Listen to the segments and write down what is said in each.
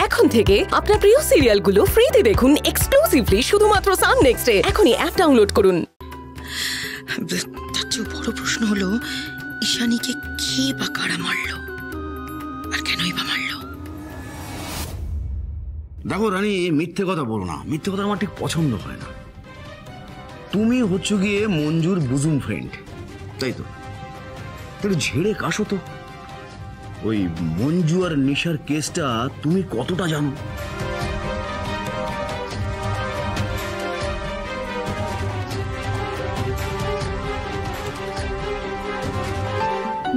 এখন থেকে আপনার প্রিয় সিরিয়ালগুলো ফ্রিতে দেখুন এক্সক্লুসিভলি শুধুমাত্র সান নেক্সটে। এখনই অ্যাপ ডাউনলোড করুন। তার চেয়ে বড় প্রশ্ন হলো, ঈশানীকে কে বা কারা মারলো, আর কেনই বা মারলো? দেখো রানী, মিথ্যে কথা বলো না। মিথ্যে কথা আমার ঠিক পছন্দ হয় না। তুমি হচ্ছ গিয়ে মঞ্জুর বুজুম ফ্রেন্ড, তাই তো? একটু ঝেড়ে কাশো তো, ওই মঞ্জু আর নিশার কেসটা তুমি কতটা জানো?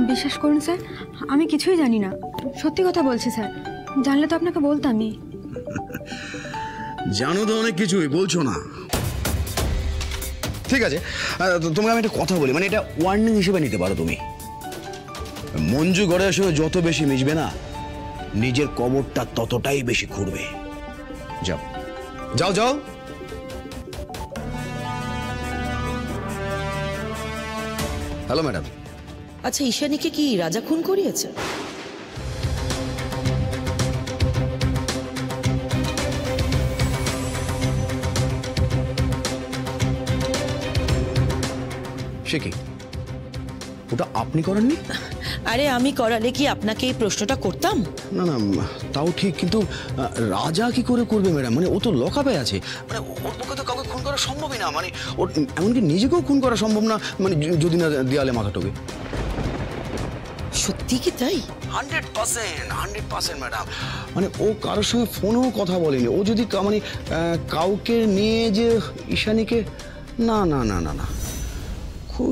বিশ্বাস করুন স্যার, আমি কিছুই জানি না। সত্যি কথা বলছি স্যার, জানলে তো আপনাকে বলতামই। জানো তো অনেক কিছুই, বলছো না। ঠিক আছে, তোমাকে আমি একটা কথা বলি, মানে এটা ওয়ার্নিং হিসেবে নিতে পারো তুমি। মঞ্জু ঘরের সঙ্গে যত বেশি মিশবে না, নিজের কবরটা ততটাই বেশি খুঁড়বে। যাও যাও যাও। Hello madam. আচ্ছা, ঈশানীকে কি রাজা খুন করিয়েছে? সে কি, ওটা আপনি করেননি? আরে আমি করালে কি আপনাকে এই প্রশ্নটা করতাম? না না, তাও ঠিক, কিন্তু রাজা কি করে করবে ম্যাডাম? মানে ও তো লকআপে আছে, মানে ওর পক্ষে তো কাউকে খুন করা সম্ভবই না। মানে ওর এমনকি নিজেকেও খুন করা সম্ভব না, মানে যদি না দেয়ালে মাথা ঠোকে। সত্যি কি তাই? 100% ম্যাডাম। মানে ও কারোর সঙ্গে ফোনেও কথা বলেনি। ও যদি মানে কাউকে নিয়ে যে ঈশানীকে, না না না না না,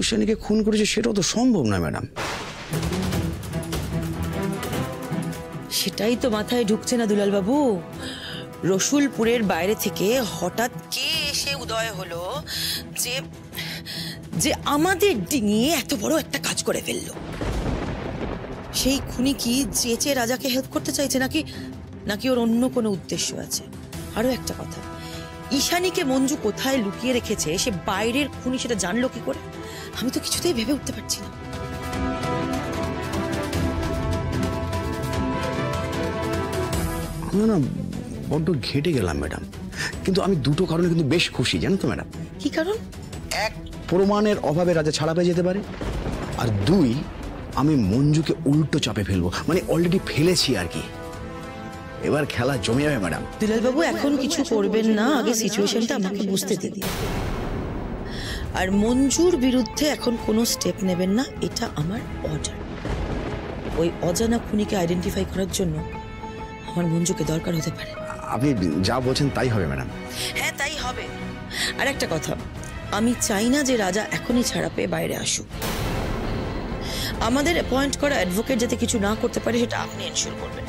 ঈশানীকে খুন করেছে সেটাও তো সম্ভব না ম্যাডাম। সেটাই তো মাথায় ঢুকছে না দুলাল বাবু। রসুলপুরের বাইরে থেকে হঠাৎ কে এসে উদয় হলো যে যে আমাদের ডিঙিয়ে এত বড় একটা কাজ করে ফেললো? সেই খুনি কি চেঁচে রাজাকে হেল্প করতে চাইছে, নাকি নাকি ওর অন্য কোনো উদ্দেশ্য আছে? আরো একটা কথা, ঈশানীকে মঞ্জু কোথায় লুকিয়ে রেখেছে সে বাইরের খুনি সেটা জানলো কি করে? আমি তো কিছুতেই ভেবে উঠতে পারছি না। না না, বড্ড ঘেটে গেলাম ম্যাডাম, কিন্তু আমি দুটো কারণে কিন্তু বেশ খুশি, জানো তো ম্যাডাম? কি কারণ? এক, প্রমাণের অভাবে রাজা ছাড়া পেয়ে যেতে পারে, আর দুই, আমি মঞ্জুকে উল্টো চাপে ফেলবো, মানে অলরেডি ফেলেছি আর কি। এবার খেলা জমে যাবে ম্যাডাম। দুলাল বাবু এখন কিছু করবেন না, আগে সিচুয়েশনটা আমাকে বুঝতে দিন। আর মঞ্জুর বিরুদ্ধে এখন কোনো স্টেপ নেবেন না, এটা আমার অর্ডার। ওই অজানা খুনিকে আইডেন্টিফাই করার জন্য আমার মঞ্জুকে দরকার হতে পারে। আপনি যা বলছেন তাই হবে ম্যাডাম। হ্যাঁ তাই হবে। আর একটা কথা, আমি চাই না যে রাজা এখনই ছাড়া পেয়ে বাইরে আসুক। আমাদের অ্যাপয়েন্ট করা অ্যাডভোকেট যাতে কিছু না করতে পারে সেটা আপনি এনশিওর করবেন।